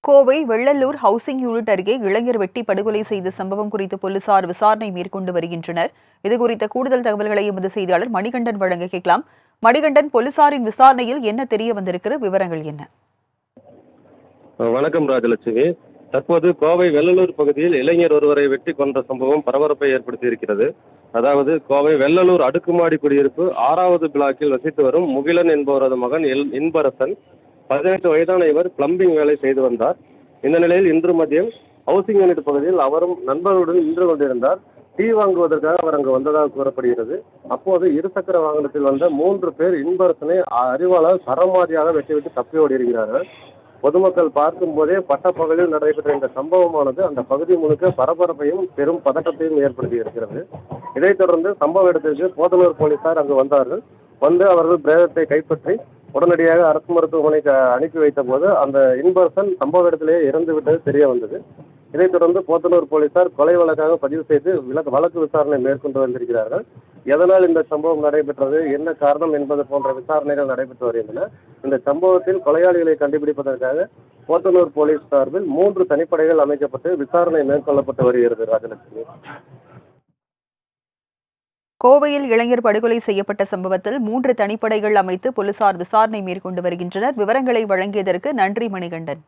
Kovai Vellalur housing unit அருகே இளைஞர் வெட்டி படுகொலை செய்த சம்பவம் குறித்து போலீசார் விசாரணை மேற்கொண்டு வருகின்றனர். இதுகுறித்த கூடுதல் தகவல்களை எமது செய்தியாளர் மணிகண்டன் வழங்க கேட்கலாம். மணிகண்டன், போலீசாரின் விசாரணையில் என்ன தெரிய வந்திருக்கிற விவரங்கள் என்ன? வணக்கம் ராஜலட்சுமி. தற்போது கோவை வெள்ளலூர் பகுதியில் இளைஞர் ஒருவரை வெட்டி கொன்ற சம்பவம் பரபரப்பை ஏற்படுத்தியிருக்கிறது. அதாவது கோவை வெள்ளலூர் அடுக்குமாடி குடியிருப்பு 6வது பிளாக்கில் வசித்து வரும் முகிலன் என்பவரது மகன் இன்பரசன். 18 வயதான இவர் பிளம்பிங் வேலை செய்து வந்தார். இந்த நிலையில் இன்று மதியம் ஹவுசிங் யூனிட் பகுதியில் அவரும் நண்பர்களுடன் நின்று கொண்டிருந்தார். டீ வாங்குவதற்காக அவர் அங்கு வந்ததாக கூறப்படுகிறது. அப்போது இருசக்கர வாகனத்தில் வந்த 3 பேர் இன்பரசனை அறிவாளால் சரமாரியாக வெட்டிவிட்டு தப்பி ஓடியிருக்கிறார்கள். பொதுமக்கள் பார்க்கும் போதே பட்டப்பகலில் நடைபெற்ற இந்த சம்பவமானது அந்த பகுதி முழுக்க பரபரப்பையும் பெரும் பதட்டத்தையும் ஏற்படுத்தி இருக்கிறது. இதைத் தொடர்ந்து சம்பவ இடத்திற்கு போத்தனூர் போலீசார் அங்கு வந்தார்கள். வந்து அவர்கள் பிரேதத்தை கைப்பற்றி உடனடியாக அரசு மருத்துவமனைக்கு அனுப்பி வைத்த போது அந்த இன்பரசன் சம்பவ இடத்திலேயே இறந்து விட்டது தெரிய வந்தது. இதைத் தொடர்ந்து போத்தனூர் போலீசார் கொலை வழக்காக பதிவு செய்து வழக்கு விசாரணை மேற்கொண்டு வந்திருக்கிறார்கள். எதனால் இந்த சம்பவம் நடைபெற்றது, என்ன காரணம் என்பது போன்ற விசாரணைகள் நடைபெற்று வருகின்றன. இந்த சம்பவத்தில் கொலையாளிகளை கண்டுபிடிப்பதற்காக போத்தனூர் போலீஸ் சார்பில் 3 தனிப்படைகள் அமைக்கப்பட்டு விசாரணை மேற்கொள்ளப்பட்டு வருகிறது. ராஜலட்சுமி, கோவையில் இளைஞர் படுகொலை செய்யப்பட்ட சம்பவத்தில் 3 தனிப்படைகள் அமைத்து போலீசார் விசாரணை மேற்கொண்டு வருகின்றனர். விவரங்களை வழங்கியதற்கு நன்றி மணிகண்டன்.